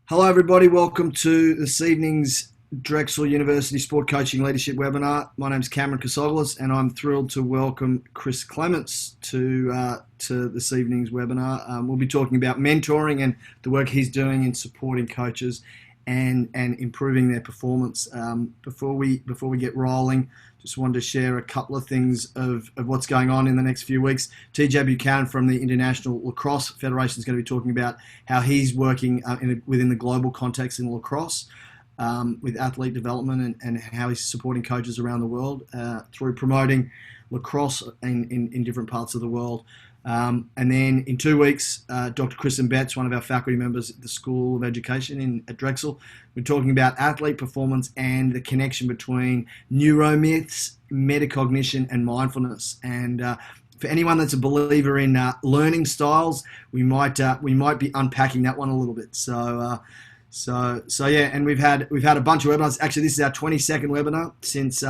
Hello, everybody. Welcome to this evening's Drexel University Sport Coaching Leadership webinar. My name is Cameron Casoglis, and I'm thrilled to welcome Chris Clements to this evening's webinar. We'll be talking about mentoring and the work he's doing in supporting coaches and improving their performance. Before we get rolling, just wanted to share a couple of things of what's going on in the next few weeks. TJ Buchanan from the International Lacrosse Federation is going to be talking about how he's working within the global context in lacrosse with athlete development and how he's supporting coaches around the world through promoting lacrosse in different parts of the world. And then in 2 weeks, Dr. Chris Clements, one of our faculty members at the School of Education at Drexel, we're talking about athlete performance and the connection between neuromyths, metacognition, and mindfulness. And for anyone that's a believer in learning styles, we might be unpacking that one a little bit. So yeah, and we've had a bunch of webinars. Actually, this is our 22nd webinar since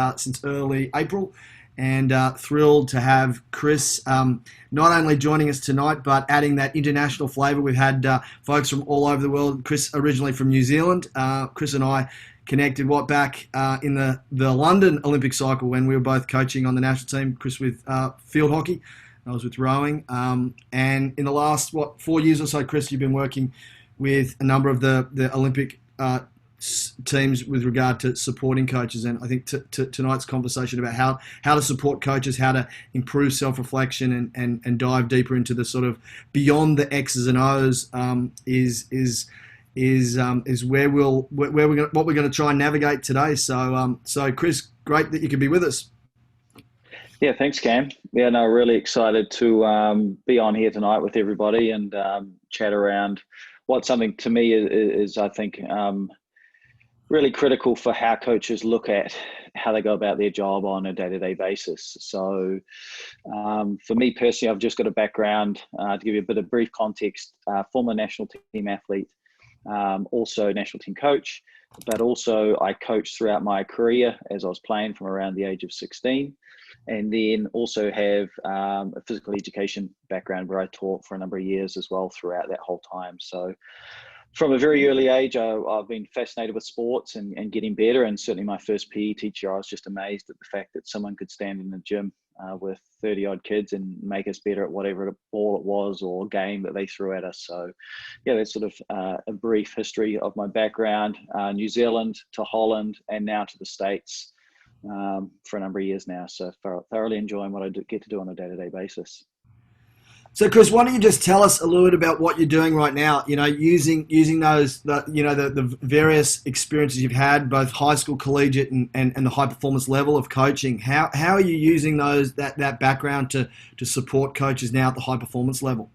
early April. And thrilled to have Chris not only joining us tonight, but adding that international flavour. We've had folks from all over the world. Chris originally from New Zealand. Chris and I connected back in the London Olympic cycle when we were both coaching on the national team. Chris with field hockey, I was with rowing. And in the last 4 years or so, Chris, you've been working with a number of the Olympic teams with regard to supporting coaches, and I think tonight's conversation about how to support coaches, how to improve self-reflection and dive deeper into the sort of beyond the X's and O's is where we're going to try and navigate today. So Chris, great that you could be with us. Yeah, thanks, Cam. Yeah, no, really excited to be on here tonight with everybody and chat around what something to me is I think really critical for how coaches look at how they go about their job on a day-to-day basis. So for me personally, I've just got a background to give you a bit of brief context, former national team athlete, also national team coach, but also I coached throughout my career as I was playing from around the age of 16. And then also have a physical education background where I taught for a number of years as well throughout that whole time. So from a very early age, I've been fascinated with sports and getting better. And certainly my first PE teacher, I was just amazed at the fact that someone could stand in the gym with 30 odd kids and make us better at whatever ball it was or game that they threw at us. So yeah, that's sort of a brief history of my background, New Zealand to Holland and now to the States for a number of years now. So thoroughly enjoying what I get to do on a day-to-day basis. So, Chris, why don't you just tell us a little bit about what you're doing right now? You know, using those, the various experiences you've had, both high school, collegiate, and the high performance level of coaching. How are you using that background to support coaches now at the high performance level?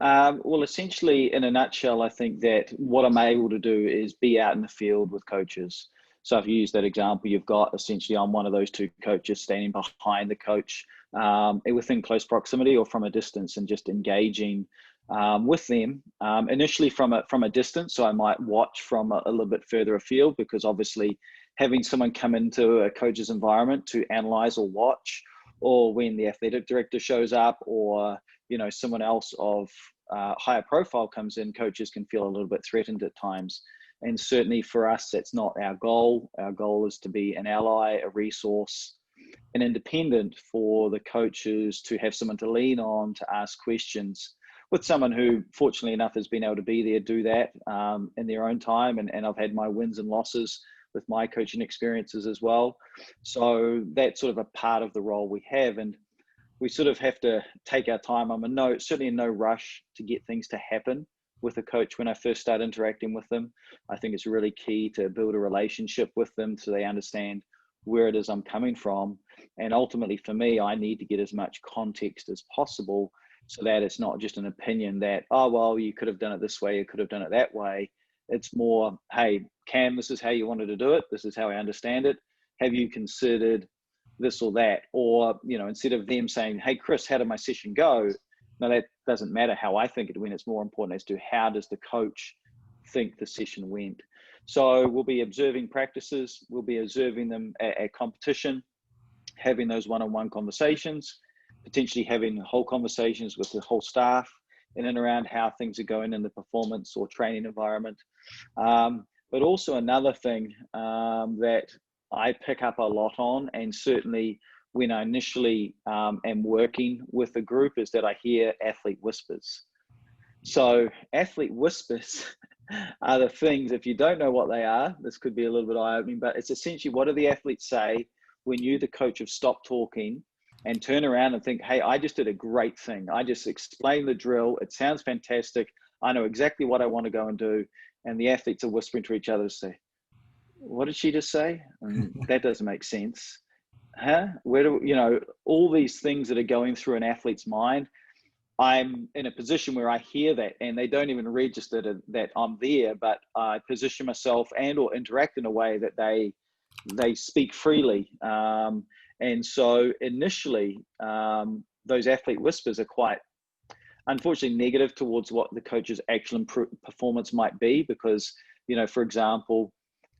Well, essentially, in a nutshell, I think that what I'm able to do is be out in the field with coaches. So if you use that example, you've got essentially I'm one of those two coaches standing behind the coach within close proximity or from a distance and just engaging with them initially from a distance. So I might watch from a little bit further afield because obviously having someone come into a coach's environment to analyze or watch, or when the athletic director shows up or someone else of higher profile comes in, coaches can feel a little bit threatened at times. And certainly for us, that's not our goal. Our goal is to be an ally, a resource, an independent for the coaches to have someone to lean on, to ask questions with someone who, fortunately enough, has been able to be there, do that in their own time. And I've had my wins and losses with my coaching experiences as well. So that's sort of a part of the role we have. And we sort of have to take our time. I'm certainly in no rush to get things to happen with a coach when I first start interacting with them. I think it's really key to build a relationship with them so they understand where it is I'm coming from. And ultimately for me, I need to get as much context as possible so that it's not just an opinion that, oh, well, you could have done it this way, you could have done it that way. It's more, hey, Cam, this is how you wanted to do it. This is how I understand it. Have you considered this or that? Or, instead of them saying, hey, Chris, how did my session go? No, that doesn't matter how I think it went. It's more important as to how does the coach think the session went. So we'll be observing practices. We'll be observing them at competition, having those one-on-one conversations, potentially having whole conversations with the whole staff, in and around how things are going in the performance or training environment. But also another thing that I pick up a lot on, and certainly when I initially am working with a group, is that I hear athlete whispers. So athlete whispers are the things, if you don't know what they are, this could be a little bit eye-opening, but it's essentially, what do the athletes say when you, the coach, have stopped talking and turn around and think, hey, I just did a great thing. I just explained the drill. It sounds fantastic. I know exactly what I want to go and do. And the athletes are whispering to each other to say, what did she just say? That doesn't make sense. Huh? Where do, all these things that are going through an athlete's mind. I'm in a position where I hear that, and they don't even register that I'm there, but I position myself and or interact in a way that they speak freely. And so initially, those athlete whispers are quite, unfortunately, negative towards what the coach's actual performance might be, because, for example,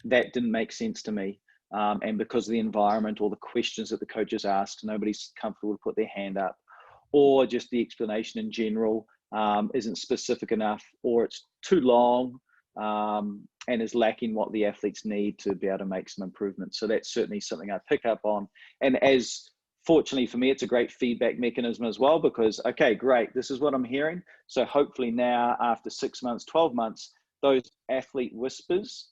that didn't make sense to me. And because of the environment or the questions that the coaches asked, nobody's comfortable to put their hand up, or just the explanation in general isn't specific enough, or it's too long and is lacking what the athletes need to be able to make some improvements. So that's certainly something I pick up on. And fortunately for me, it's a great feedback mechanism as well, because, okay, great, this is what I'm hearing. So hopefully now, after 6 months, 12 months, those athlete whispers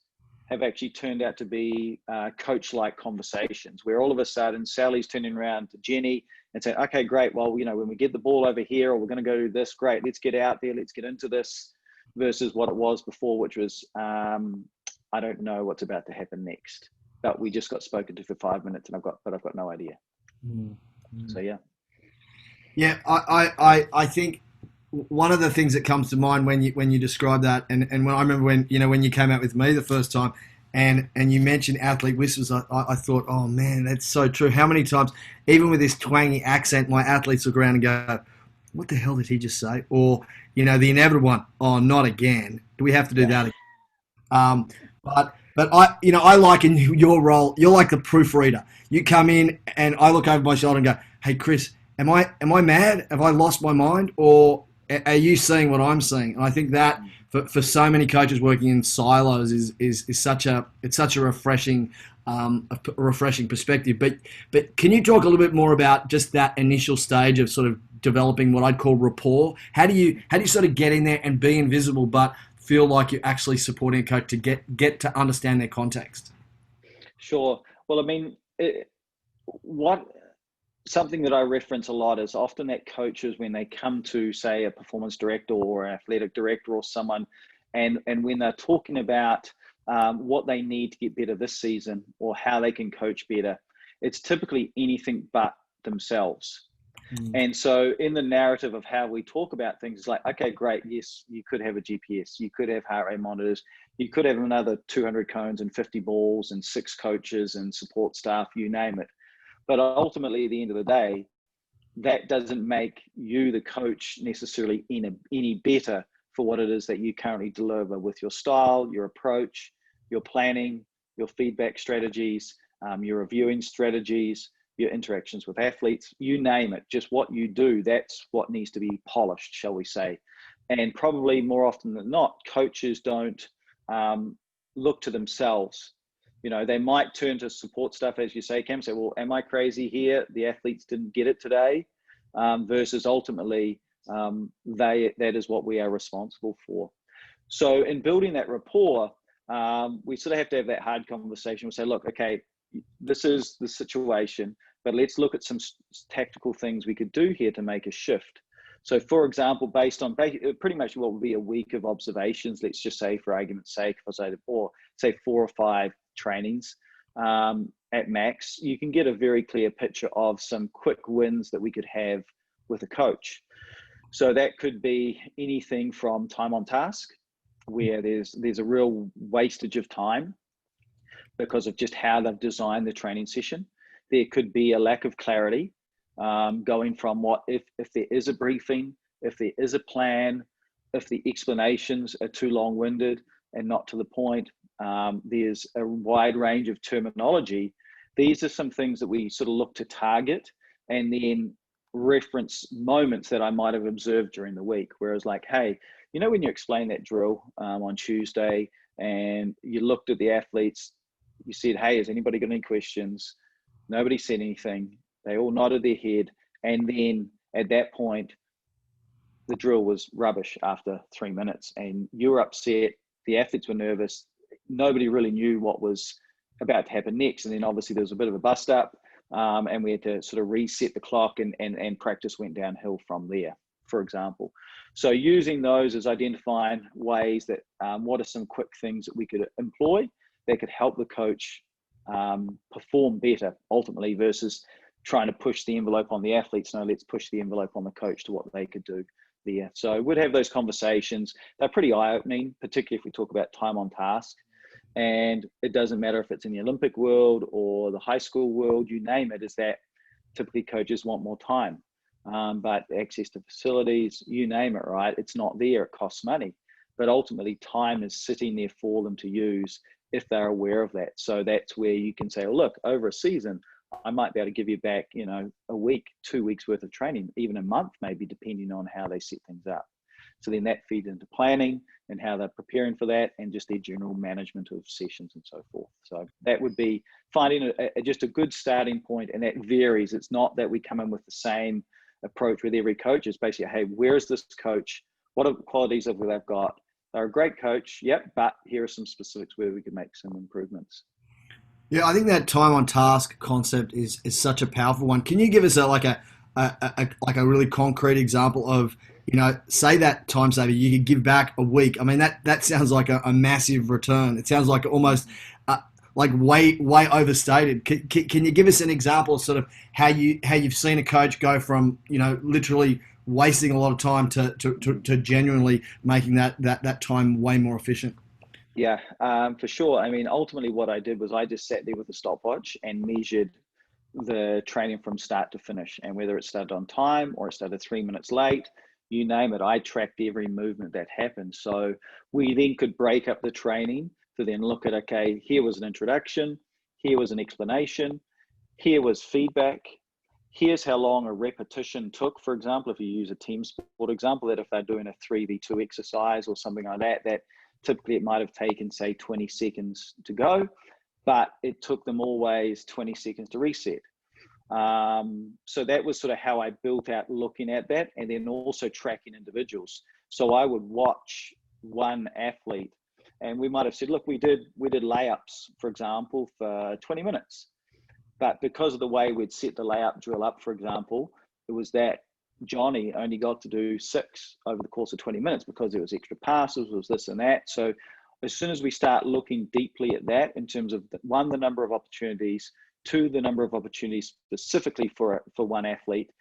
have actually turned out to be coach-like conversations, where all of a sudden Sally's turning around to Jenny and saying, okay, great, well, when we get the ball over here, or we're going to go do this, great, let's get out there, let's get into this, versus what it was before, which was, I don't know what's about to happen next, but we just got spoken to for 5 minutes, and I've got no idea. So yeah, I think one of the things that comes to mind when you describe that, and when I remember when you came out with me the first time, and you mentioned athlete whispers, I thought, oh man, that's so true. How many times, even with this twangy accent, my athletes look around and go, what the hell did he just say? Or, the inevitable one, oh, not again. Do we have to do that again? But I like in your role, you're like the proofreader. You come in and I look over my shoulder and go, hey, Chris, am I mad? Have I lost my mind? Or are you seeing what I'm seeing? And I think that for so many coaches working in silos is such a refreshing perspective. But can you talk a little bit more about just that initial stage of sort of developing what I'd call rapport? How do you sort of get in there and be invisible, but feel like you're actually supporting a coach to get to understand their context? Sure. Well, I mean, something that I reference a lot is often that coaches, when they come to, say, a performance director or an athletic director or someone, and when they're talking about what they need to get better this season or how they can coach better, it's typically anything but themselves. And so in the narrative of how we talk about things, it's like, okay, great. Yes, you could have a GPS. You could have heart rate monitors. You could have another 200 cones and 50 balls and 6 coaches and support staff, you name it. But ultimately, at the end of the day, that doesn't make you, the coach, necessarily any better for what it is that you currently deliver with your style, your approach, your planning, your feedback strategies, your reviewing strategies, your interactions with athletes, you name it, just what you do, that's what needs to be polished, shall we say. And probably more often than not, coaches don't look to themselves. They might turn to support stuff, as you say, Cam, say, well, am I crazy here? The athletes didn't get it today, versus ultimately, that is what we are responsible for. So in building that rapport, we sort of have to have that hard conversation. We'll say, look, okay, this is the situation, but let's look at some tactical things we could do here to make a shift. So for example, based on pretty much what would be a week of observations, let's just say for argument's sake, if I say 4 or 5 trainings at max, you can get a very clear picture of some quick wins that we could have with a coach. So that could be anything from time on task, where there's a real wastage of time because of just how they've designed the training session. There could be a lack of clarity, going from if there is a briefing, if there is a plan, if the explanations are too long-winded and not to the point. There's a wide range of terminology. These are some things that we sort of look to target and then reference moments that I might have observed during the week, where it was like, hey, when you explained that drill on Tuesday and you looked at the athletes, you said, hey, has anybody got any questions? Nobody said anything. They all nodded their head. And then at that point, the drill was rubbish after 3 minutes, and you were upset. The athletes were nervous. Nobody really knew what was about to happen next. And then obviously there was a bit of a bust up, and we had to sort of reset the clock, and practice went downhill from there, for example. So using those as identifying ways that what are some quick things that we could employ that could help the coach perform better ultimately, versus trying to push the envelope on the athletes. No, let's push the envelope on the coach to what they could do there. So we'd have those conversations. They're pretty eye-opening, particularly if we talk about time on task. And it doesn't matter if it's in the Olympic world or the high school world, you name it, is that typically coaches want more time. But access to facilities, you name it, right? It's not there, it costs money. But ultimately, time is sitting there for them to use if they're aware of that. So that's where you can say, oh, look, over a season, I might be able to give you back, a week, 2 weeks worth of training, even a month, maybe, depending on how they set things up. So then that feeds into planning and how they're preparing for that, and just their general management of sessions and so forth. So that would be finding just a good starting point, and that varies. It's not that we come in with the same approach with every coach. It's basically, hey, where is this coach? What are the qualities of what they've got? They're a great coach, yep, but here are some specifics where we could make some improvements. Yeah, I think that time on task concept is such a powerful one. Can you give us a really concrete example of, say that time saver you could give back a week? I mean, that sounds like a massive return. It sounds like almost like way overstated. Can you give us an example of sort of how you've seen a coach go from literally wasting a lot of time to genuinely making that time way more efficient? Yeah, for sure. I mean, ultimately what I did was I just sat there with a stopwatch and measured the training from start to finish, and whether it started on time or it started 3 minutes late, you name it, I tracked every movement that happened. So we then could break up the training to then look at, okay, here was an introduction, here was an explanation, here was feedback, here's how long a repetition took. For example, if you use a team sport example, that if they're doing a 3v2 exercise or something like that typically it might have taken, say, 20 seconds to go, but it took them always 20 seconds to reset. So that was sort of how I built out looking at that, and then also tracking individuals. So I would watch one athlete, and we might have said, look, we did layups, for example, for 20 minutes. But because of the way we'd set the layup drill up, for example, it was that Johnny only got to do 6 over the course of 20 minutes because there was extra passes, was this and that. So as soon as we start looking deeply at that in terms of, one, the number of opportunities, 2, the number of opportunities specifically for one athlete,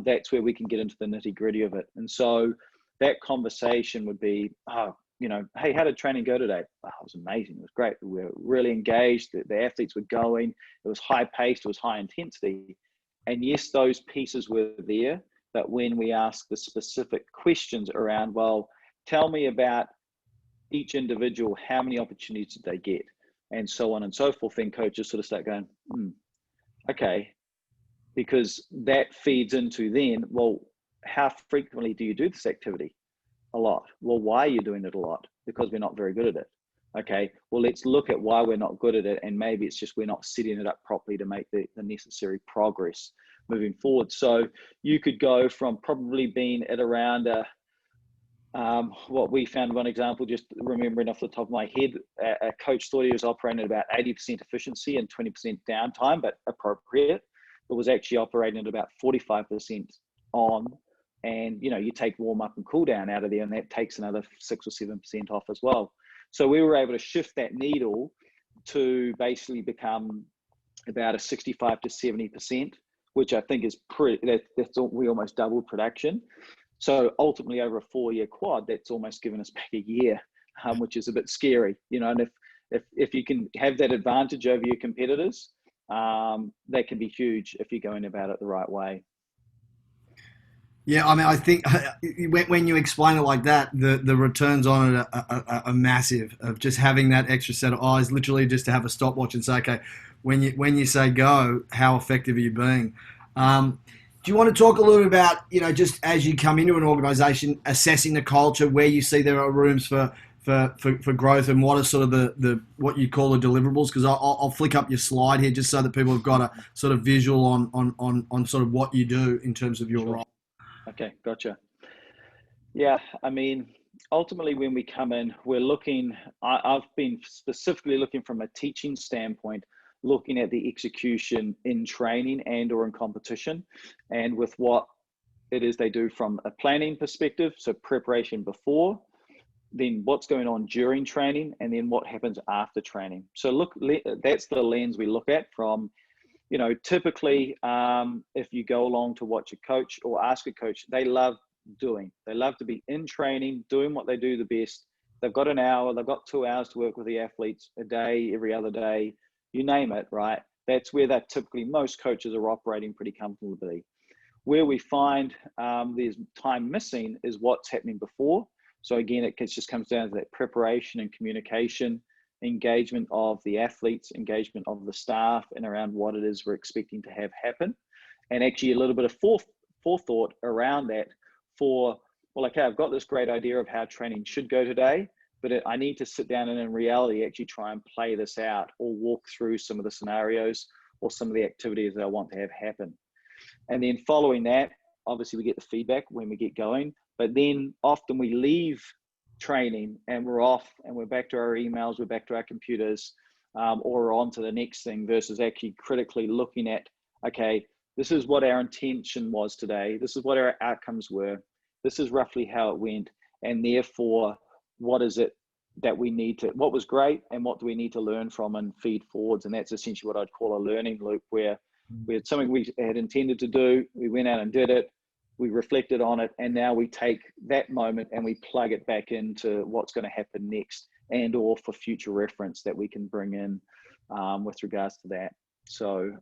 that's where we can get into the nitty gritty of it. And so that conversation would be, hey, how did training go today? Oh, it was amazing. It was great. We were really engaged. The athletes were going. It was high paced. It was high intensity. And yes, those pieces were there. But when we ask the specific questions around, well, tell me about each individual, how many opportunities did they get? And so on and so forth, then coaches sort of start going, okay, because that feeds into then, well, how frequently do you do this activity? A lot. Well, why are you doing it a lot? Because we're not very good at it. Okay, well, let's look at why we're not good at it, and maybe it's just we're not setting it up properly to make the necessary progress moving forward. So you could go from probably being at around what we found, one example, just remembering off the top of my head, a coach thought he was operating at about 80% efficiency and 20% downtime, but appropriate. It was actually operating at about 45% on, and you take warm up and cool down out of there, and that takes another 6 or 7% off as well. So we were able to shift that needle to basically become about a 65 to 70%, which I think is we almost doubled production. So ultimately, over a 4-year quad, that's almost given us back a year, which is a bit scary, And if you can have that advantage over your competitors, that can be huge if you're going about it the right way. Yeah, I mean, I think when you explain it like that, the returns on it are massive. Of just having that extra set of eyes, literally just to have a stopwatch and say, okay, when you say go, how effective are you being? Do you want to talk a little bit about, just as you come into an organisation, assessing the culture, where you see there are rooms for growth, and what are sort of the what you call the deliverables? Because I'll flick up your slide here just so that people have got a sort of visual on sort of what you do in terms of your role. Okay, gotcha. Yeah, I mean, ultimately when we come in, we're looking, I've been specifically looking from a teaching standpoint, looking at the execution in training and or in competition, and with what it is they do from a planning perspective, so preparation before, then what's going on during training, and then what happens after training. So look, that's the lens we look at from, typically if you go along to watch a coach or ask a coach, they love to be in training, doing what they do the best. They've got an hour, they've got 2 hours to work with the athletes a day, every other day, you name it, right? That's where that typically most coaches are operating pretty comfortably. Where we find there's time missing is what's happening before. So again, it just comes down to that preparation and communication, engagement of the athletes, engagement of the staff, and around what it is we're expecting to have happen. And actually a little bit of forethought around that for, well, okay, I've got this great idea of how training should go today, but I need to sit down and in reality actually try and play this out or walk through some of the scenarios or some of the activities that I want to have happen. And then following that, obviously we get the feedback when we get going, but then often we leave training and we're off and we're back to our emails, we're back to our computers, or we're on to the next thing versus actually critically looking at, okay, this is what our intention was today. This is what our outcomes were. This is roughly how it went. And therefore, what is it that we need to, what was great and what do we need to learn from and feed forwards? And that's essentially what I'd call a learning loop where we had something we had intended to do, we went out and did it, we reflected on it, and now we take that moment and we plug it back into what's going to happen next and or for future reference that we can bring in with regards to that. So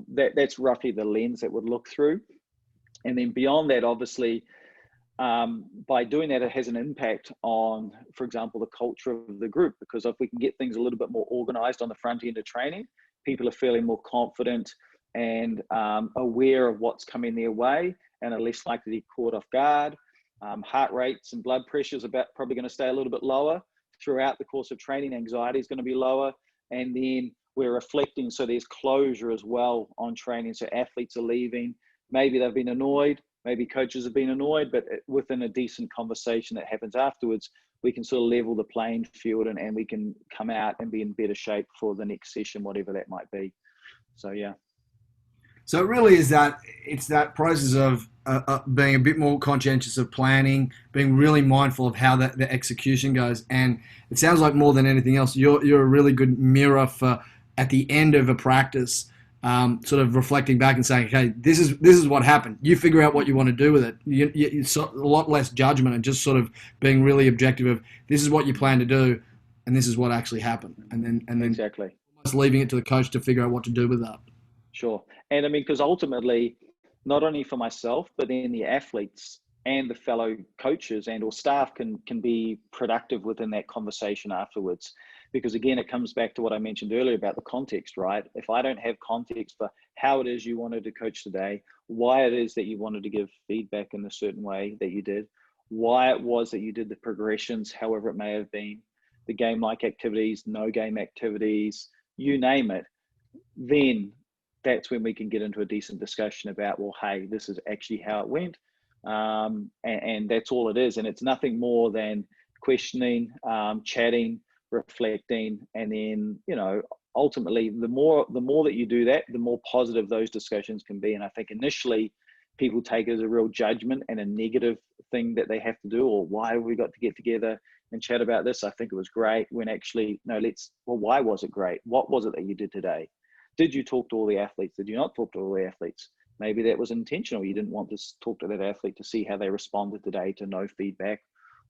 that's roughly the lens that would look through. And then beyond that, obviously, by doing that, it has an impact on, for example, the culture of the group, because if we can get things a little bit more organized on the front end of training, people are feeling more confident and aware of what's coming their way and are less likely to be caught off guard. Heart rates and blood pressures are probably going to stay a little bit lower throughout the course of training. Anxiety is going to be lower. And then we're reflecting, so there's closure as well on training. So athletes are leaving, maybe they've been annoyed, maybe coaches have been annoyed, but within a decent conversation that happens afterwards, we can sort of level the playing field and we can come out and be in better shape for the next session, whatever that might be. So, yeah. So it really is it's that process of being a bit more conscientious of planning, being really mindful of how the execution goes. And it sounds like more than anything else, you're a really good mirror for at the end of a practice, sort of reflecting back and saying, okay, this is what happened. You figure out what you want to do with it. It's a lot less judgment and just sort of being really objective of this is what you plan to do, and this is what actually happened. And then exactly, almost leaving it to the coach to figure out what to do with that. Sure. And I mean, because ultimately, not only for myself, but then the athletes and the fellow coaches and or staff can be productive within that conversation afterwards. Because again, it comes back to what I mentioned earlier about the context, right? If I don't have context for how it is you wanted to coach today, why it is that you wanted to give feedback in a certain way that you did, why it was that you did the progressions, however it may have been, the game-like activities, no game activities, you name it, then that's when we can get into a decent discussion about, well, hey, this is actually how it went. And that's all it is. And it's nothing more than questioning, chatting, reflecting, and then, ultimately the more that you do that, the more positive those discussions can be. And I think initially people take it as a real judgment and a negative thing that they have to do, or why have we got to get together and chat about this? I think it was great, when actually, no, why was it great? What was it that you did today? Did you talk to all the athletes? Did you not talk to all the athletes? Maybe that was intentional. You didn't want to talk to that athlete to see how they responded today to no feedback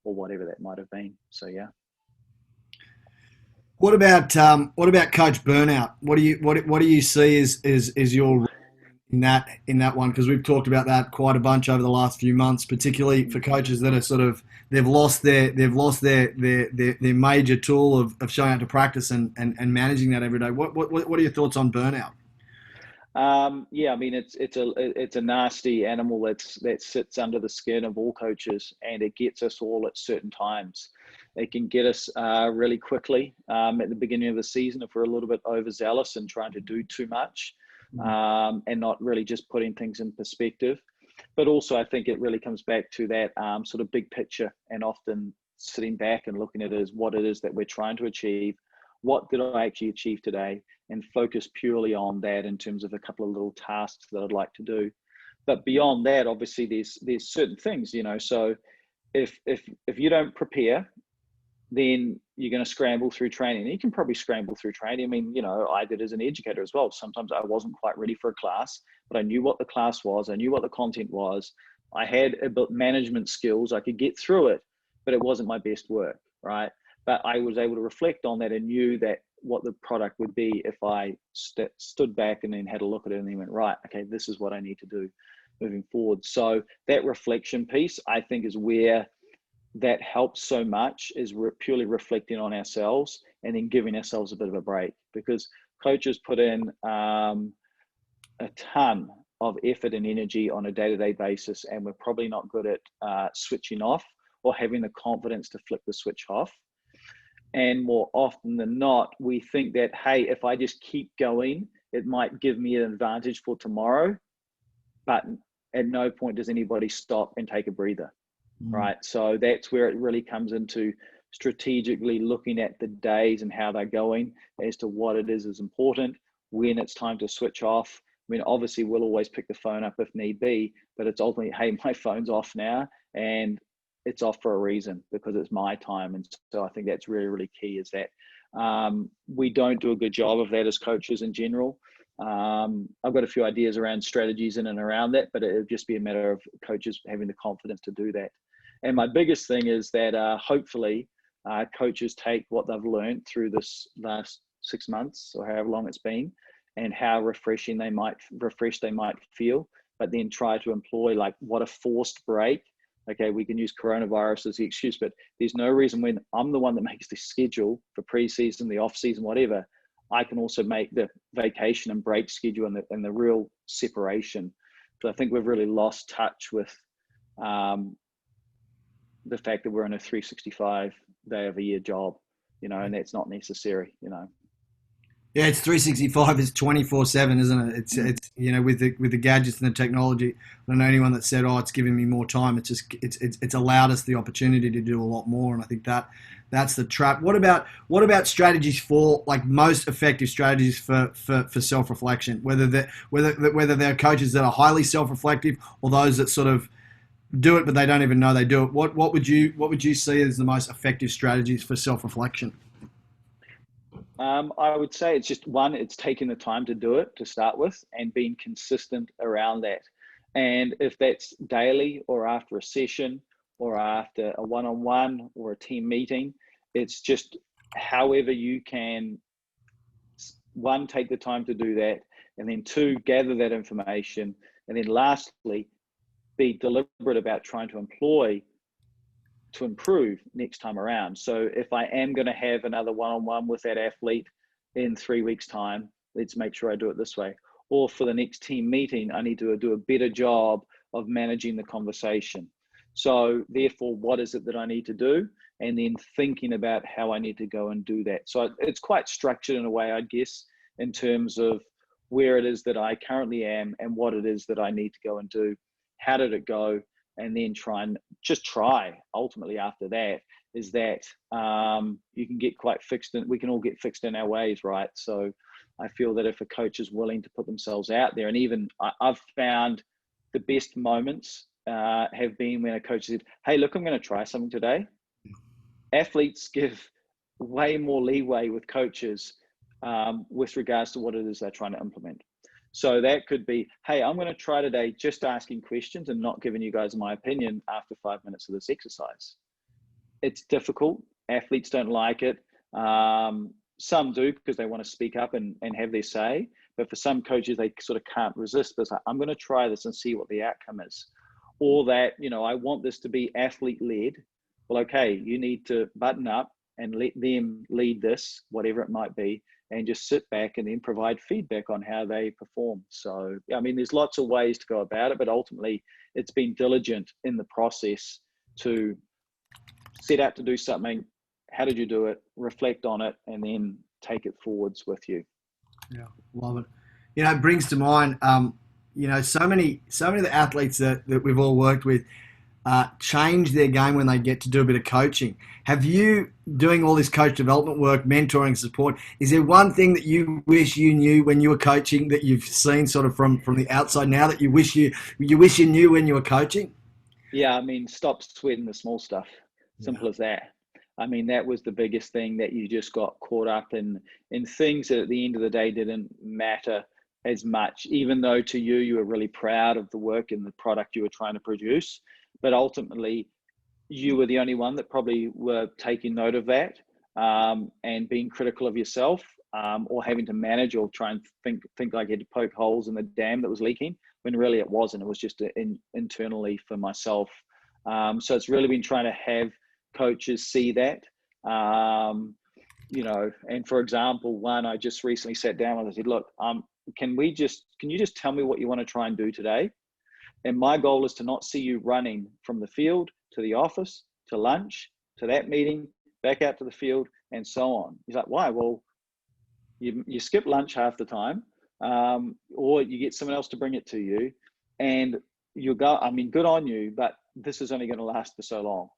or whatever that might have been. So, yeah. What about coach burnout? What do you see is your role in that one? Because we've talked about that quite a bunch over the last few months, particularly for coaches that are sort of they've lost their major tool of showing up to practice and managing that every day. What are your thoughts on burnout? Yeah, I mean, it's a nasty animal that sits under the skin of all coaches, and it gets us all at certain times. It can get us really quickly at the beginning of the season if we're a little bit overzealous and trying to do too much, and not really just putting things in perspective. But also, I think it really comes back to that sort of big picture, and often sitting back and looking at it as what it is that we're trying to achieve. What did I actually achieve today? And focus purely on that in terms of a couple of little tasks that I'd like to do. But beyond that, obviously, there's certain things, you know. So if you don't prepare, then you're going to scramble through training. And you can probably scramble through training. I mean, you know, I did as an educator as well. Sometimes I wasn't quite ready for a class, but I knew what the class was. I knew what the content was. I had a bit management skills. I could get through it, but it wasn't my best work, right? But I was able to reflect on that and knew that what the product would be if I stood back and then had a look at it and then went, right, okay, this is what I need to do moving forward. So that reflection piece, I think, is where that helps so much, is purely reflecting on ourselves and then giving ourselves a bit of a break, because coaches put in a ton of effort and energy on a day-to-day basis, and we're probably not good at switching off or having the confidence to flip the switch off. And more often than not, we think that, hey, if I just keep going, it might give me an advantage for tomorrow. But at no point does anybody stop and take a breather, right? So that's where it really comes into strategically looking at the days and how they're going as to what it is important, when it's time to switch off. I mean, obviously, we'll always pick the phone up if need be, but it's ultimately, hey, my phone's off now, and it's off for a reason, because it's my time. And so I think that's really, really key, is that we don't do a good job of that as coaches in general. I've got a few ideas around strategies in and around that, but it would just be a matter of coaches having the confidence to do that. And my biggest thing is that hopefully coaches take what they've learned through this last 6 months or however long it's been, and how refreshed they might feel, but then try to employ, like, what a forced break. Okay, we can use coronavirus as the excuse, but there's no reason, when I'm the one that makes the schedule for pre-season, the off-season, whatever, I can also make the vacation and break schedule and the real separation. So I think we've really lost touch with the fact that we're in a 365 day of a year job, you know, and that's not necessary, you know. Yeah, it's 365 is 24/7, isn't it? It's you know, with the gadgets and the technology. I don't know anyone that said, "Oh, it's giving me more time." It's just it's allowed us the opportunity to do a lot more, and I think that's the trap. What about strategies for, like, most effective strategies for self-reflection? Whether they're coaches that are highly self-reflective, or those that sort of do it but they don't even know they do it. What would you see as the most effective strategies for self-reflection? I would say it's just one, it's taking the time to do it to start with, and being consistent around that. And if that's daily or after a session or after a one-on-one or a team meeting, it's just however you can, one, take the time to do that, and then two, gather that information, and then lastly, be deliberate about trying to improve next time around. So if I am going to have another one-on-one with that athlete in 3 weeks' time, let's make sure I do it this way. Or for the next team meeting, I need to do a better job of managing the conversation. So therefore, what is it that I need to do? And then thinking about how I need to go and do that. So it's quite structured in a way, I guess, in terms of where it is that I currently am and what it is that I need to go and do. How did it go? And then try ultimately after that, is that you can get quite fixed in, we can all get fixed in our ways, right? So I feel that if a coach is willing to put themselves out there, and even I've found the best moments have been when a coach said, hey, look, I'm going to try something today. Athletes give way more leeway with coaches with regards to what it is they're trying to implement. So that could be, hey, I'm going to try today just asking questions and not giving you guys my opinion after 5 minutes of this exercise. It's difficult. Athletes don't like it. Some do, because they want to speak up and have their say. But for some coaches, they sort of can't resist. But I'm going to try this and see what the outcome is. Or that, you know, I want this to be athlete-led. Well, okay, you need to button up and let them lead this, whatever it might be. and just sit back and then provide feedback on how they perform. So, I mean, there's lots of ways to go about it, but ultimately it's been diligent in the process to set out to do something. How did you do it? Reflect on it, and then take it forwards with you. Yeah, love it. It brings to mind, so many of the athletes that we've all worked with change their game when they get to do a bit of coaching. Have you, doing all this coach development work, mentoring, support, is there one thing that you wish you knew when you were coaching that you've seen sort of from the outside now that you wish you knew when you were coaching? Yeah, I mean, stop sweating the small stuff. Simple as that. I mean, that was the biggest thing, that you just got caught up in things that at the end of the day didn't matter as much, even though to you were really proud of the work and the product you were trying to produce. But ultimately, you were the only one that probably were taking note of that, and being critical of yourself, or having to manage or try and think like you had to poke holes in the dam that was leaking, when really it wasn't. It was just internally for myself. So it's really been trying to have coaches see that. And for example, one I just recently sat down with, I said, look, can you just tell me what you want to try and do today? And my goal is to not see you running from the field to the office, to lunch, to that meeting, back out to the field, and so on. He's like, why? Well, you skip lunch half the time, or you get someone else to bring it to you, and you go, I mean, good on you, but this is only going to last for so long,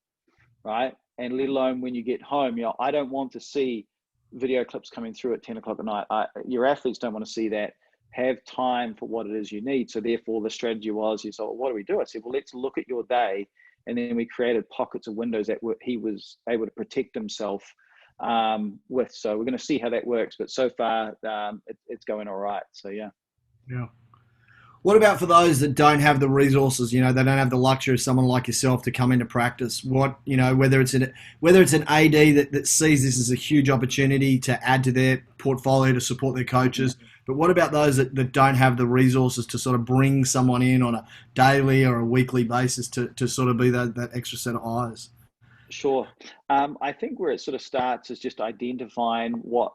right? And let alone when you get home, I don't want to see video clips coming through at 10 o'clock at night. Your athletes don't want to see that. Have time for what it is you need. So therefore the strategy was, well, what do we do? I said, well, let's look at your day. And then we created pockets of windows that he was able to protect himself with. So we're going to see how that works. But so far, it's going all right. So, yeah. Yeah. What about for those that don't have the resources? They don't have the luxury of someone like yourself to come into practice. Whether it's an AD that sees this as a huge opportunity to add to their portfolio to support their coaches. But what about those that don't have the resources to sort of bring someone in on a daily or a weekly basis to sort of be that extra set of eyes? Sure. I think where it sort of starts is just identifying what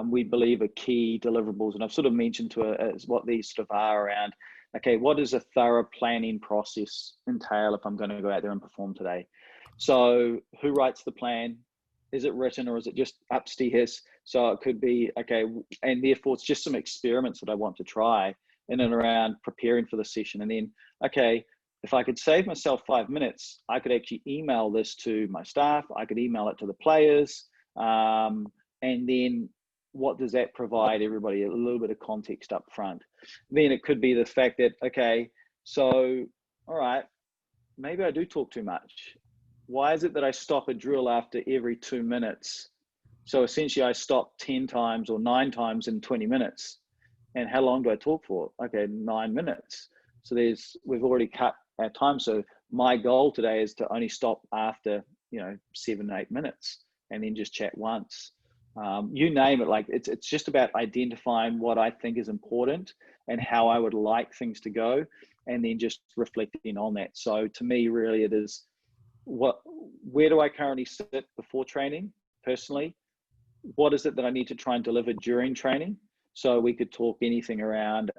we believe are key deliverables. And I've sort of mentioned what these sort of are around, okay, what does a thorough planning process entail if I'm going to go out there and perform today? So who writes the plan? Is it written or is it just upstairs? So it could be, okay, and therefore it's just some experiments that I want to try in and around preparing for the session. And then, okay, if I could save myself 5 minutes, I could actually email this to my staff. I could email it to the players. And then what does that provide everybody? A little bit of context up front. Then it could be the fact that, okay, so, all right, maybe I do talk too much. Why is it that I stop a drill after every 2 minutes? So essentially I stop 10 times or 9 times in 20 minutes. And how long do I talk for? Okay, 9 minutes. So we've already cut our time. So my goal today is to only stop after, 7, 8 minutes and then just chat once. You name it, like it's just about identifying what I think is important and how I would like things to go, and then just reflecting on that. So to me, really, it is where do I currently sit before training personally? What is it that I need to try and deliver during training? So we could talk anything around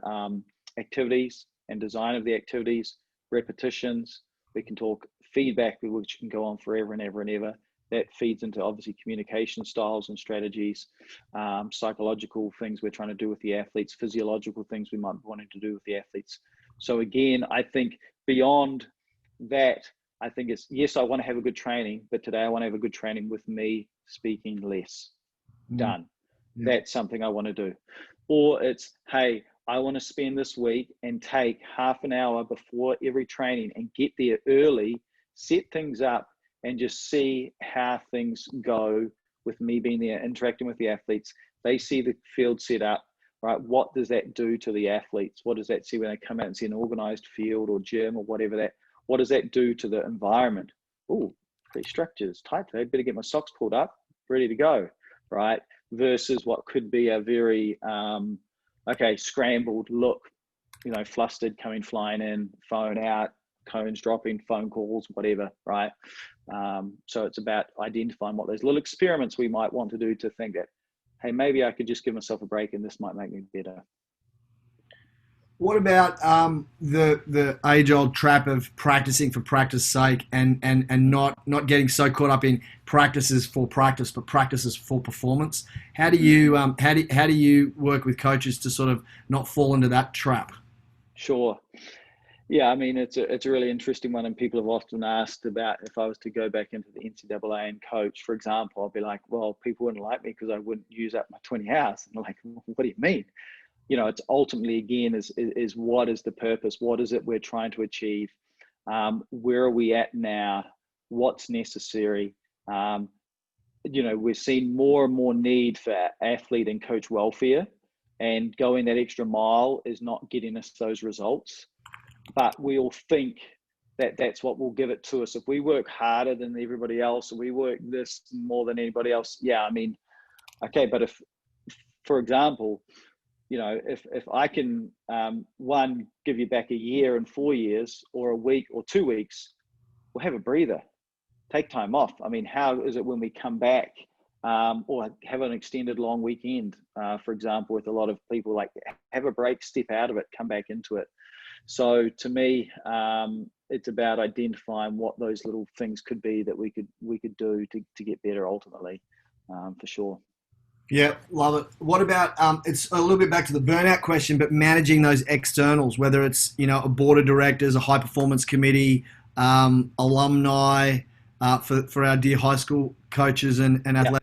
activities and design of the activities, repetitions. We can talk feedback, which can go on forever and ever and ever. That feeds into obviously communication styles and strategies, psychological things we're trying to do with the athletes, physiological things we might be wanting to do with the athletes. So again, I think beyond that, I think it's, yes, I want to have a good training, but today I want to have a good training with me speaking less. Done. Yeah. That's something I want to do. Or it's, hey, I want to spend this week and take half an hour before every training and get there early, set things up, and just see how things go with me being there, interacting with the athletes. They see the field set up, right? What does that do to the athletes? What does that see when they come out and see an organized field or gym or whatever what does that do to the environment? Oh, pretty structured, it's tight today. Better get my socks pulled up, ready to go, right? Versus what could be a very, scrambled look, flustered, flying in, phone out, cones dropping, phone calls, whatever, right? So it's about identifying what those little experiments we might want to do to think that, hey, maybe I could just give myself a break and this might make me better. What about the age old trap of practicing for practice sake and not getting so caught up in practices for practice, but practices for performance? How do you work with coaches to sort of not fall into that trap? Sure. Yeah, I mean, it's a really interesting one, and people have often asked about if I was to go back into the NCAA and coach, for example, I'll be like, well, people wouldn't like me because I wouldn't use up my 20 hours. And they're like, what do you mean? It's ultimately, again, is what is the purpose? What is it we're trying to achieve? Where are we at now? What's necessary? We're seeing more and more need for athlete and coach welfare, and going that extra mile is not getting us those results. But we all think that that's what will give it to us. If we work harder than everybody else, or we work this more than anybody else, yeah, I mean, okay, but if, for example, if I can, one, give you back a year and 4 years, or a week or 2 weeks, we'll have a breather, take time off. I mean, how is it when we come back, or have an extended long weekend, for example, with a lot of people, like, have a break, step out of it, come back into it. So to me, it's about identifying what those little things could be that we could do to get better ultimately, for sure. Yeah, love it. What about it's a little bit back to the burnout question, but managing those externals, whether it's a board of directors, a high performance committee, alumni, for our dear high school coaches and athletic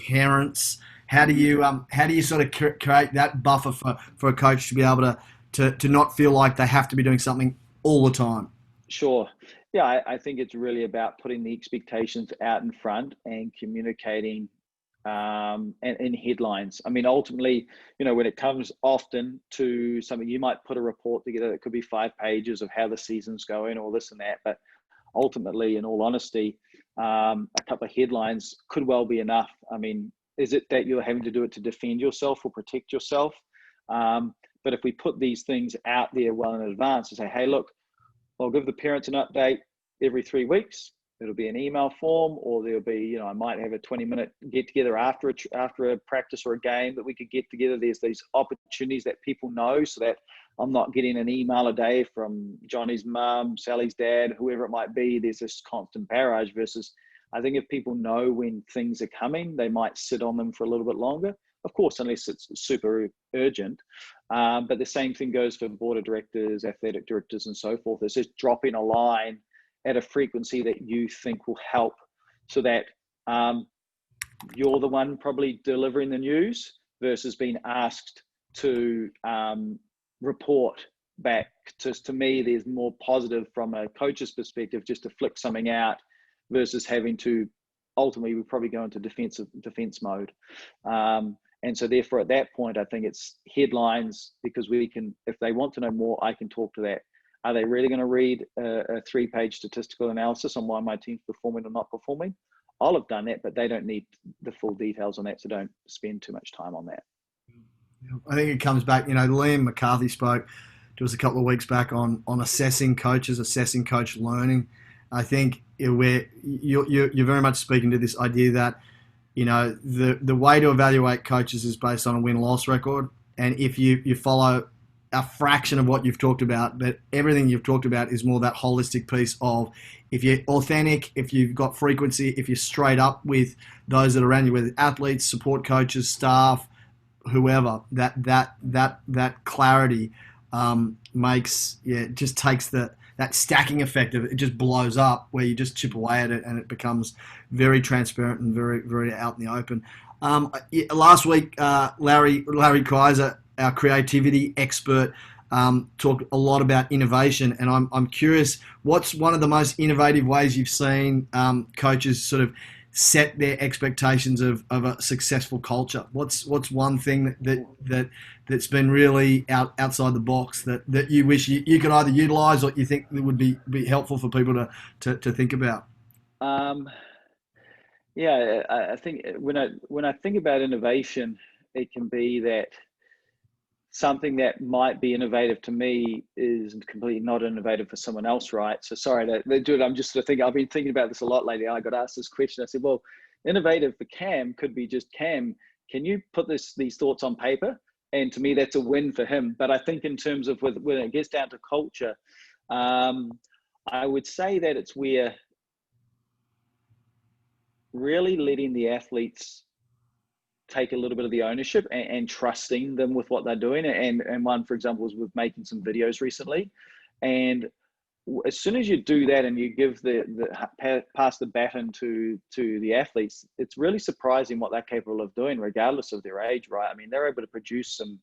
parents. How do you sort of create that buffer for a coach to be able to not feel like they have to be doing something all the time? Sure. Yeah, I think it's really about putting the expectations out in front and communicating, and in headlines. I mean, ultimately, when it comes often to something, you might put a report together that could be 5 pages of how the season's going, or this and that. But ultimately, in all honesty, a couple of headlines could well be enough. I mean, is it that you're having to do it to defend yourself or protect yourself? But if we put these things out there well in advance and say, hey, look, I'll give the parents an update every 3 weeks. It'll be an email form, or there'll be, I might have a 20-minute get together after a practice or a game that we could get together. There's these opportunities that people know, so that I'm not getting an email a day from Johnny's mum, Sally's dad, whoever it might be. There's this constant barrage versus, I think if people know when things are coming, they might sit on them for a little bit longer. Of course, unless it's super urgent. But the same thing goes for board of directors, athletic directors, and so forth. It's just dropping a line at a frequency that you think will help, so that you're the one probably delivering the news versus being asked to report back. To me, there's more positive from a coach's perspective just to flick something out versus having to, ultimately, we probably go into defense mode. And so therefore, at that point, I think it's headlines, because we can, if they want to know more, I can talk to that. Are they really going to read a 3-page statistical analysis on why my team's performing or not performing? I'll have done that, but they don't need the full details on that, so don't spend too much time on that. I think it comes back, Liam McCarthy spoke to us a couple of weeks back on assessing coaches, assessing coach learning. I think you're very much speaking to this idea that, the way to evaluate coaches is based on a win-loss record. And if you follow a fraction of what you've talked about, but everything you've talked about is more that holistic piece of, if you're authentic, if you've got frequency, if you're straight up with those that are around you, whether athletes, support coaches, staff, whoever, that clarity just takes that stacking effect of it just blows up, where you just chip away at it and it becomes very transparent and very, very out in the open. Last week, Larry Kaiser, our creativity expert, talked a lot about innovation, and I'm curious, what's one of the most innovative ways you've seen coaches sort of set their expectations of a successful culture? What's one thing that's been really outside the box that you wish you could either utilize, or you think that would be helpful for people to think about? Yeah, I think when I think about innovation, it can be that something that might be innovative to me is completely not innovative for someone else, right? So sorry to do it. I'm just thinking, I've been thinking about this a lot lately. I got asked this question. I said, well, innovative for Cam could be just Cam can you put these thoughts on paper? And to me, that's a win for him. But I think in terms of when it gets down to culture, I would say that it's where really letting the athletes take a little bit of the ownership and trusting them with what they're doing. And one, for example, was with making some videos recently. And as soon as you do that and you give pass the baton to the athletes, it's really surprising what they're capable of doing, regardless of their age, right? I mean, they're able to produce some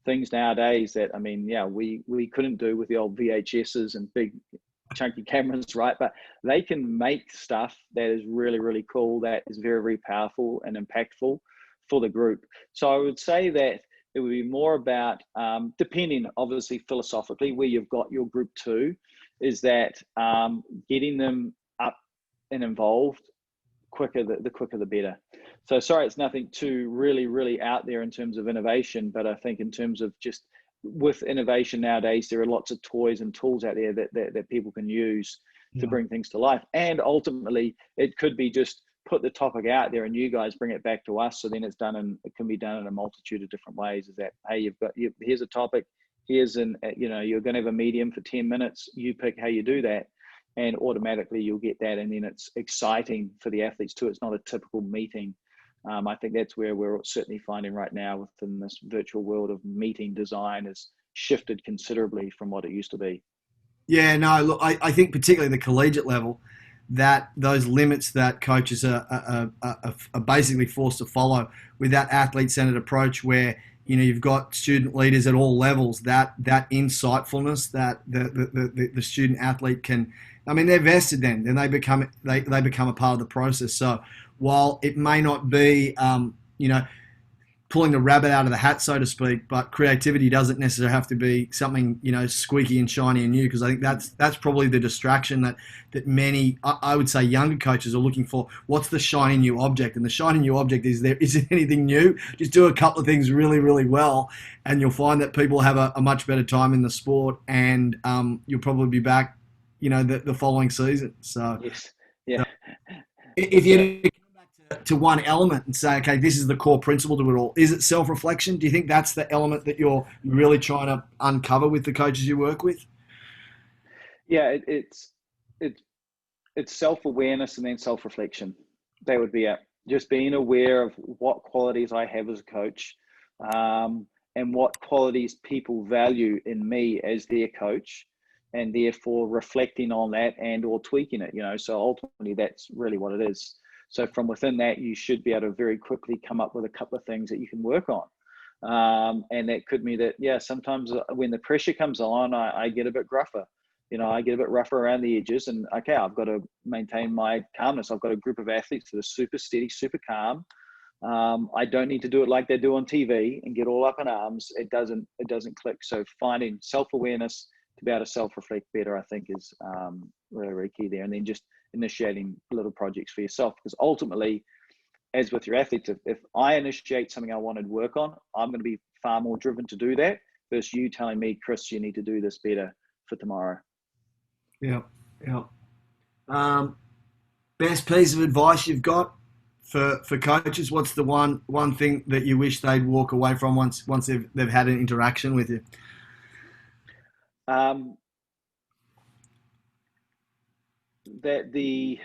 things nowadays that, I mean, yeah, we couldn't do with the old VHSs and big chunky cameras, right? But they can make stuff that is really, really cool, that is very, very powerful and impactful for the group. So I would say that it would be more about, depending obviously philosophically, where you've got your group two, is that getting them up and involved quicker, the quicker the better. So sorry, it's nothing too really out there in terms of innovation, but I think in terms of just with innovation nowadays, there are lots of toys and tools out there that people can use to bring things to life. And ultimately, it could be just put the topic out there and you guys bring it back to us. So then it can be done in a multitude of different ways. Is that, hey, here's a topic, here's you're going to have a medium for 10 minutes. You pick how you do that, and automatically you'll get that. And then it's exciting for the athletes too. It's not a typical meeting. I think that's where we're certainly finding right now within this virtual world of meeting design has shifted considerably from what it used to be. Yeah, no, look, I think particularly the collegiate level, that those limits that coaches are basically forced to follow with that athlete-centered approach where, you've got student leaders at all levels, that insightfulness that the student athlete can, I mean, they're vested then they become a part of the process. So while it may not be, pulling the rabbit out of the hat, so to speak, but creativity doesn't necessarily have to be something, squeaky and shiny and new, because I think that's probably the distraction that many, I would say, younger coaches are looking for. What's the shiny new object? And the shiny new object is, there isn't anything new. Just do a couple of things really, really well, and you'll find that people have a much better time in the sport, and you'll probably be back, the following season. So yes, yeah. If you to one element and say, okay, this is the core principle to it all. Is it self-reflection? Do you think that's the element that you're really trying to uncover with the coaches you work with? Yeah, it's self-awareness and then self-reflection. That would be it. Just being aware of what qualities I have as a coach, and what qualities people value in me as their coach, and therefore reflecting on that and or tweaking it. So ultimately, that's really what it is. So from within that, you should be able to very quickly come up with a couple of things that you can work on. And that could mean that, yeah, sometimes when the pressure comes on, I get a bit gruffer. I get a bit rougher around the edges, and okay, I've got to maintain my calmness. I've got a group of athletes that are super steady, super calm. I don't need to do it like they do on TV and get all up in arms. It doesn't click. So finding self-awareness to be able to self-reflect better, I think, is really, really key there. And then just initiating little projects for yourself, because ultimately, as with your athletes, if I initiate something I wanted to work on, I'm going to be far more driven to do that versus you telling me, Chris, you need to do this better for tomorrow. Yeah. Best piece of advice you've got for coaches? What's the one thing that you wish they'd walk away from once they've had an interaction with you? That the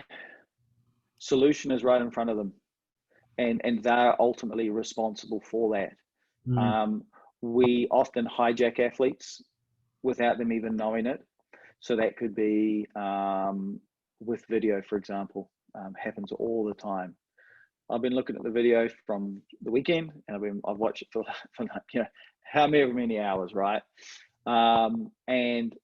solution is right in front of them, and they're ultimately responsible for that. We often hijack athletes without them even knowing it. So that could be with video, for example, happens all the time. I've been looking at the video from the weekend, and I've watched it for however many hours, right? And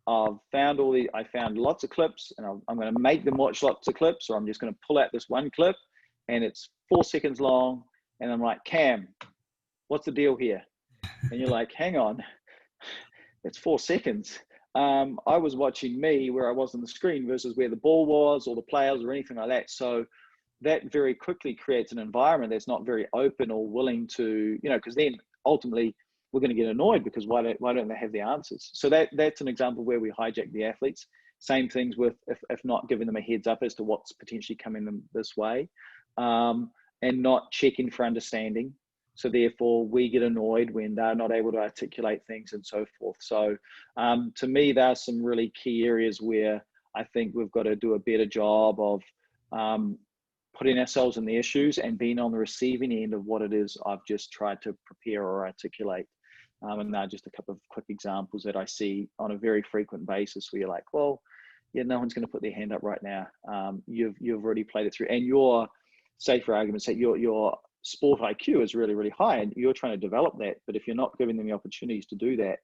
I found lots of clips, and I'm going to make them watch lots of clips, or I'm just going to pull out this one clip, and it's 4 seconds long, and I'm like, Cam, what's the deal here? And you're like, hang on, it's 4 seconds. I was watching me where I was on the screen versus where the ball was or the players or anything like that. So that very quickly creates an environment that's not very open or willing to, because then ultimately we're going to get annoyed because why don't they have the answers? So that's an example where we hijack the athletes. Same things with if not giving them a heads up as to what's potentially coming them this way. and not checking for understanding. So therefore, we get annoyed when they're not able to articulate things and so forth. So to me, there are some really key areas where I think we've got to do a better job of putting ourselves in their shoes and being on the receiving end of what it is I've just tried to prepare or articulate. And they're just a couple of quick examples that I see on a very frequent basis where you're like, well, yeah, no one's going to put their hand up right now. You've already played it through, and your, say for argument's sake, your sport IQ is really, really high, and you're trying to develop that. But if you're not giving them the opportunities to do that,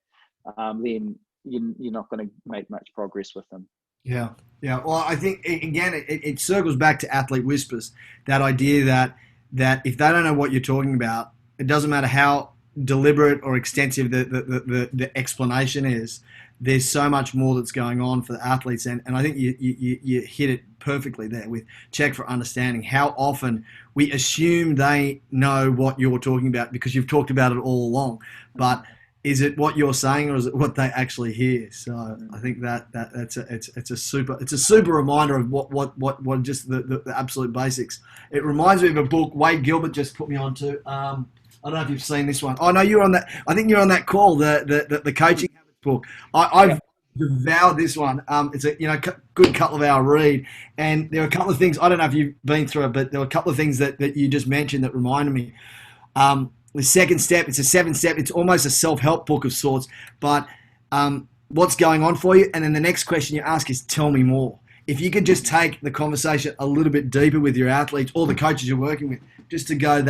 then you're not going to make much progress with them. Yeah, yeah. Well, I think again, it circles back to athlete whispers. That idea that if they don't know what you're talking about, it doesn't matter how deliberate or extensive the explanation is. There's so much more that's going on for the athletes, and I think you hit it perfectly there with check for understanding. How often we assume they know what you're talking about because you've talked about it all along, but is it what you're saying or is it what they actually hear? So I think it's a super reminder of what just the absolute basics. It reminds me of a book Wade Gilbert just put me onto. I don't know if you've seen this one. Oh no, you're on that. I think you're on that call. The coaching habits book. I've devoured this one. It's a good couple of hour read, and there are a couple of things. I don't know if you've been through it, but there were a couple of things that you just mentioned that reminded me. The second step, it's a 7-step. It's almost a self-help book of sorts. But what's going on for you? And then the next question you ask is, tell me more. If you could just take the conversation a little bit deeper with your athletes or the coaches you're working with, just to go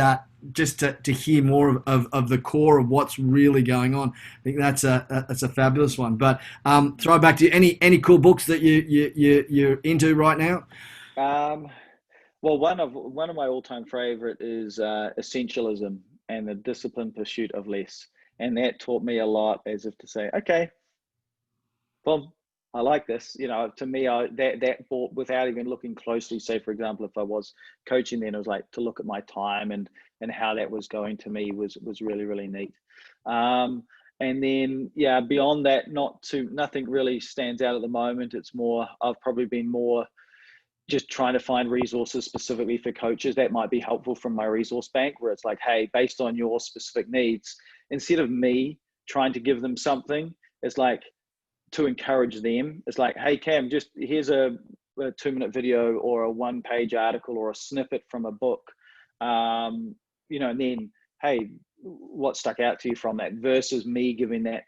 just to hear more of the core of what's really going on. I think that's a fabulous one. But throw back to you. Any cool books that you're into right now? Well, one of my all-time favorite is Essentialism and the Disciplined Pursuit of Less, and that taught me a lot, as if to say, okay, well, I like this. To me, that bought, without even looking closely. Say, for example, if I was coaching, then it was like to look at my time and how that was going to me was really, really neat. And then, beyond that, nothing really stands out at the moment. It's more, I've probably been more just trying to find resources specifically for coaches that might be helpful from my resource bank, where it's like, hey, based on your specific needs, instead of me trying to give them something, it's like to encourage them. It's like, hey, Cam, just here's a 2-minute video or a 1-page article or a snippet from a book. And then, hey, what stuck out to you from that, versus me giving that,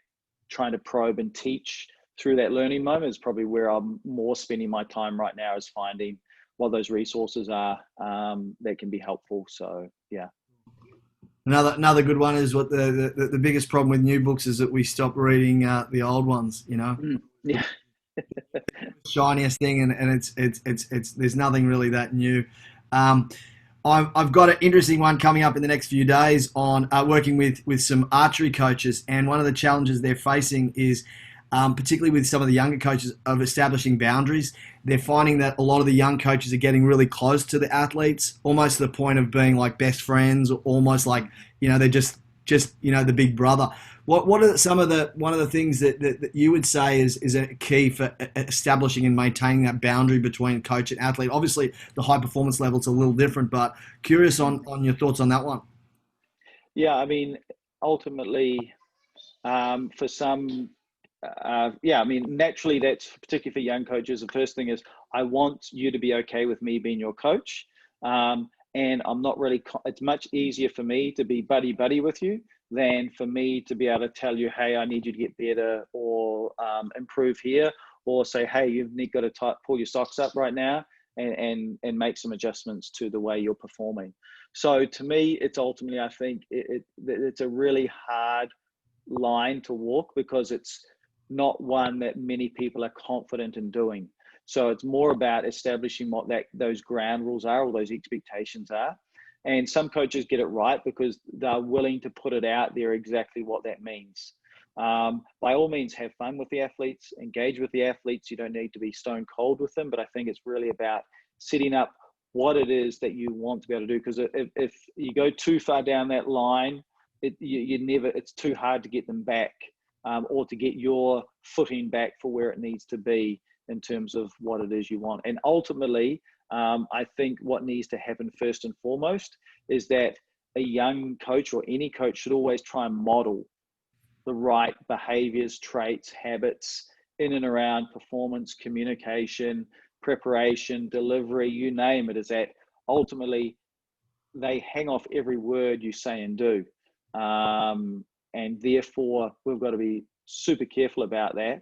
trying to probe and teach through that learning moment is probably where I'm more spending my time right now, is finding what those resources are that can be helpful. So, yeah. Another good one is what the biggest problem with new books is that we stop reading the old ones. Yeah. Shiniest thing, and it's there's nothing really that new. I've got an interesting one coming up in the next few days on working with some archery coaches, and one of the challenges they're facing is, particularly with some of the younger coaches, of establishing boundaries. They're finding that a lot of the young coaches are getting really close to the athletes, almost to the point of being like best friends, or almost like, they're just the big brother. What are one of the things that you would say is a key for establishing and maintaining that boundary between coach and athlete? Obviously, the high performance level is a little different, but curious on your thoughts on that one. Yeah, I mean, ultimately, for some, naturally, that's particularly for young coaches. The first thing is, I want you to be okay with me being your coach. And I'm not really, it's much easier for me to be buddy with you than for me to be able to tell you, hey, I need you to get better, or improve here, or say, hey, you've got to pull your socks up right now and make some adjustments to the way you're performing. So to me, it's ultimately, I think it's a really hard line to walk, because it's not one that many people are confident in doing. So it's more about establishing what those ground rules are, or those expectations are. And some coaches get it right because they're willing to put it out there exactly what that means. By all means, have fun with the athletes, engage with the athletes. You don't need to be stone cold with them, but I think it's really about setting up what it is that you want to be able to do. Because if you go too far down that line, it's too hard to get them back, or to get your footing back for where it needs to be in terms of what it is you want. And ultimately, I think what needs to happen first and foremost is that a young coach or any coach should always try and model the right behaviors, traits, habits in and around performance, communication, preparation, delivery, you name it, is that ultimately they hang off every word you say and do. And therefore, we've got to be super careful about that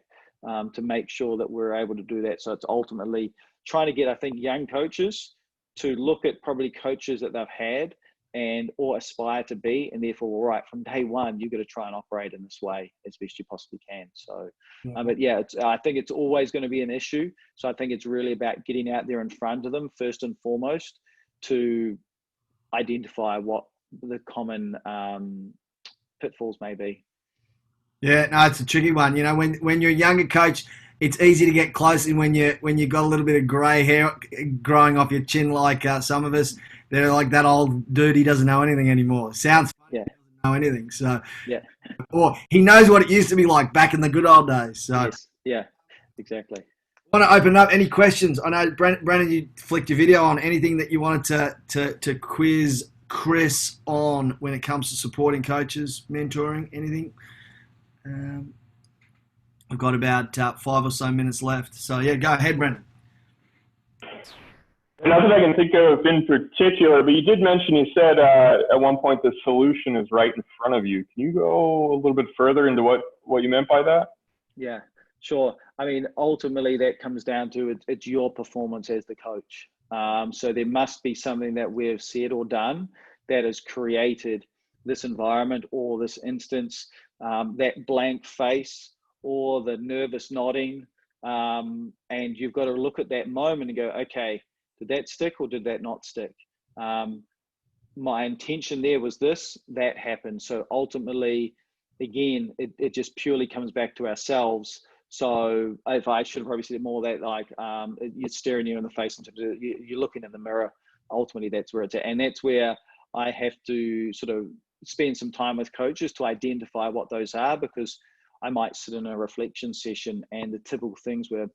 to make sure that we're able to do that. So it's ultimately trying to get, I think, young coaches to look at probably coaches that they've had and or aspire to be, and therefore, right from day one, you've got to try and operate in this way as best you possibly can. So, but yeah, I think it's always going to be an issue. So I think it's really about getting out there in front of them first and foremost to identify what the common pitfalls may be. Yeah, no, it's a tricky one. You know, when you're a younger coach, it's easy to get close, and when you got a little bit of grey hair growing off your chin, like some of us, they're like that old dude. He doesn't know anything anymore. Sounds funny, Yeah. he doesn't know anything. So Yeah. or he knows what it used to be like back in the good old days. So yes. Yeah. Exactly. I want to open up any questions. I know Brandon, you flicked your video on. Anything that you wanted to quiz Chris on when it comes to supporting coaches, mentoring, anything? We've got about 5 or so minutes left. So, yeah, go ahead, Brendan. Nothing I can think of in particular, but you did mention, you said at one point the solution is right in front of you. Can you go a little bit further into what you meant by that? Yeah, sure. I mean, ultimately that comes down to it's your performance as the coach. So there must be something that we've said or done that has created this environment or this instance, that blank face or the nervous nodding. And you've got to look at that moment and go, okay, did that stick or did that not stick? My intention there was this, that happened. So ultimately, again, it just purely comes back to ourselves. So if I should have probably said more that like you're staring you in the face in terms of you're looking in the mirror, ultimately that's where it's at. And that's where I have to sort of spend some time with coaches to identify what those are, because I might sit in a reflection session and the typical things where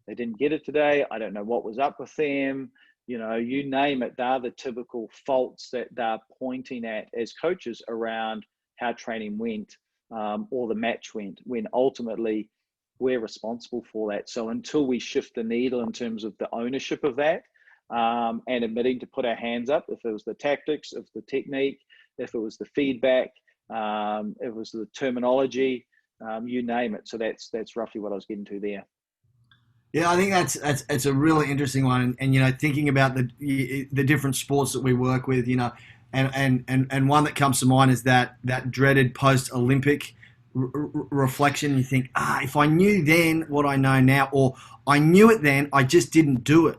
they didn't get it today, I don't know what was up with them, you know, you name it, they're the typical faults that they're pointing at as coaches around how training went or the match went, when ultimately we're responsible for that. So until we shift the needle in terms of the ownership of that and admitting to put our hands up, if it was the tactics, if the technique, if it was the feedback, if it was the terminology, you name it. So that's roughly what I was getting to there. Yeah, I think that's a really interesting one, and you know, thinking about the different sports that we work with, you know, and one that comes to mind is that dreaded post-Olympic reflection. You think, if I knew then what I know now, or I knew it then, I just didn't do it,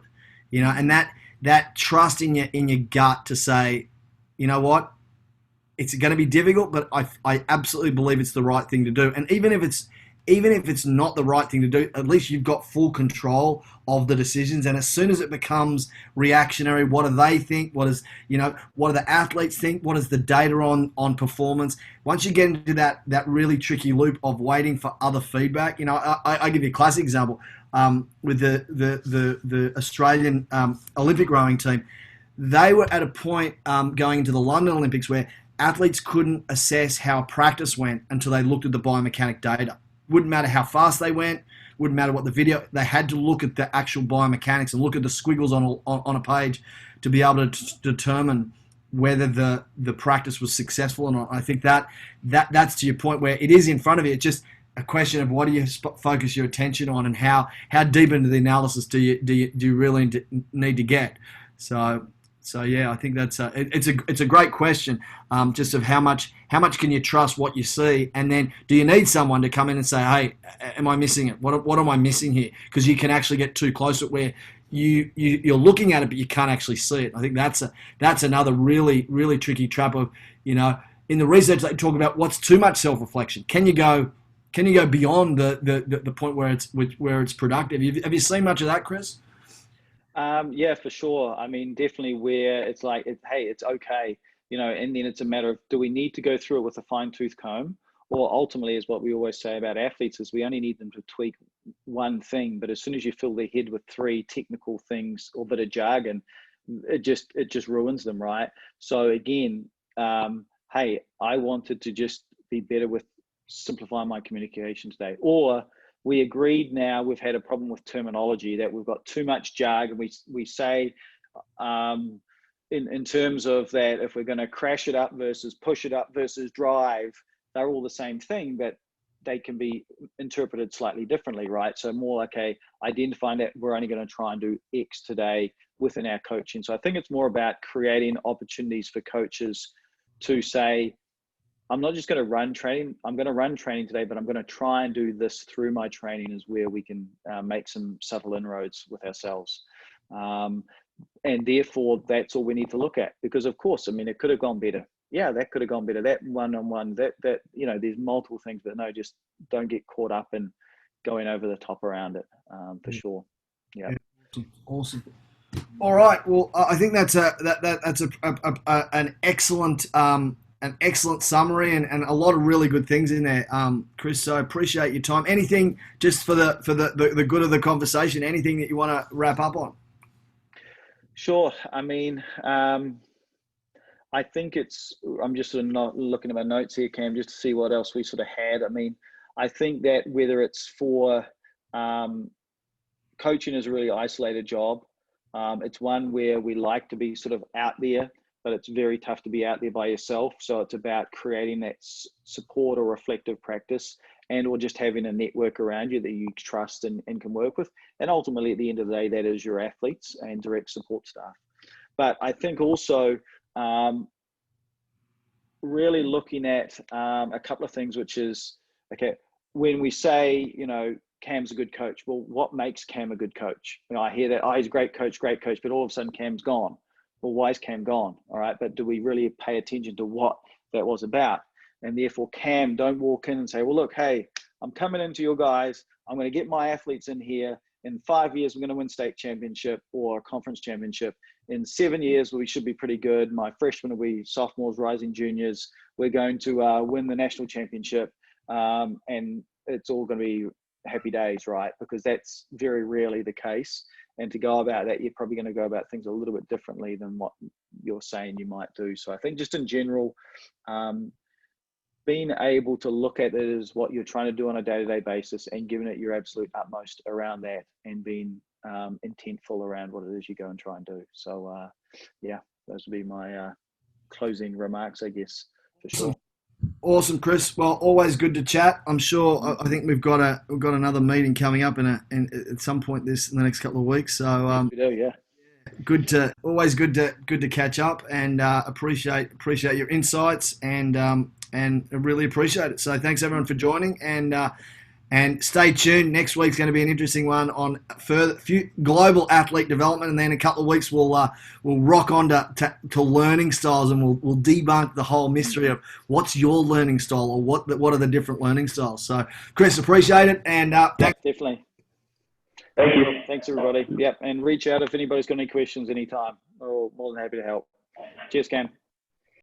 you know, and that trust in your gut to say, you know what, it's going to be difficult, but I absolutely believe it's the right thing to do. And even if it's not the right thing to do, at least you've got full control of the decisions. And as soon as it becomes reactionary, what do they think? What do the athletes think? What is the data on performance? Once you get into that really tricky loop of waiting for other feedback, you know, I give you a classic example with the Australian Olympic rowing team. They were at a point going into the London Olympics where athletes couldn't assess how practice went until they looked at the biomechanic data. Wouldn't matter how fast they went, wouldn't matter what the video, they had to look at the actual biomechanics and look at the squiggles on a page to be able to determine whether the practice was successful or not. I think that's to your point where it is in front of you. It's just a question of what do you focus your attention on, and how deep into the analysis do you really need to get. So yeah, I think that's it's a great question, just of how much can you trust what you see, and then do you need someone to come in and say, hey, am I missing it? What am I missing here? Because you can actually get too close to it where you're looking at it but you can't actually see it. I think that's another really really tricky trap of, you know, in the research they talk about what's too much self-reflection. Can you go beyond the point where it's productive? Have you seen much of that, Chris? Yeah, for sure. I mean, definitely where it's like, hey, it's okay, you know, and then it's a matter of, do we need to go through it with a fine tooth comb, or ultimately is what we always say about athletes is we only need them to tweak one thing, but as soon as you fill their head with 3 technical things or a bit of jargon, it just ruins them, right? So again, hey, I wanted to just be better with simplifying my communication today. Or we agreed now we've had a problem with terminology, that we've got too much jargon. We say in terms of that, if we're going to crash it up versus push it up versus drive, they're all the same thing, but they can be interpreted slightly differently, right? So more like identifying that we're only going to try and do X today within our coaching. So I think it's more about creating opportunities for coaches to say, I'm not just going to run training. I'm going to run training today, but I'm going to try and do this through my training is where we can make some subtle inroads with ourselves. And therefore, that's all we need to look at. Because of course, I mean, it could have gone better. Yeah, that could have gone better. That one-on-one, that there's multiple things, but no, just don't get caught up in going over the top around it, for sure. Yeah. Awesome. All right. Well, I think that's an excellent summary and a lot of really good things in there, Chris. So I appreciate your time. Anything just for the good of the conversation? Anything that you want to wrap up on? Sure. I mean, I think I'm just sort of not looking at my notes here, Cam, just to see what else we sort of had. I mean, I think that whether it's for coaching is a really isolated job. It's one where we like to be sort of out there, but it's very tough to be out there by yourself. So it's about creating that support or reflective practice, and or just having a network around you that you trust and can work with. And ultimately, at the end of the day, that is your athletes and direct support staff. But I think also really looking at a couple of things, which is, okay, when we say, Cam's a good coach, well, what makes Cam a good coach? I hear that, he's a great coach, but all of a sudden Cam's gone. Well, why is Cam gone? All right, but do we really pay attention to what that was about? And therefore, Cam, don't walk in and say, well, look, hey, I'm coming into your guys. I'm going to get my athletes in here. In 5 years, we're going to win state championship or conference championship. In 7 years, we should be pretty good. My freshmen will be sophomores, rising juniors. We're going to win the national championship. And it's all going to be happy days, right? Because that's very rarely the case. And to go about that, you're probably going to go about things a little bit differently than what you're saying you might do. So I think just in general, being able to look at it as what you're trying to do on a day-to-day basis and giving it your absolute utmost around that, and being intentful around what it is you go and try and do. So yeah, those would be my closing remarks, I guess, for sure. Awesome, Chris. Well, always good to chat. I'm sure. I think we've got another meeting coming up in at some point in the next couple of weeks. So we do, yeah. Always good to catch up, and appreciate your insights, and I really appreciate it. So thanks everyone for joining, and stay tuned. Next week's going to be an interesting one on global athlete development, and then in a couple of weeks we'll rock on to learning styles, and we'll debunk the whole mystery of what's your learning style, or what are the different learning styles. So, Chris, appreciate it, and definitely. Thank you. Thanks, everybody. Yep, and reach out if anybody's got any questions anytime. We're more than happy to help. Cheers, Cam.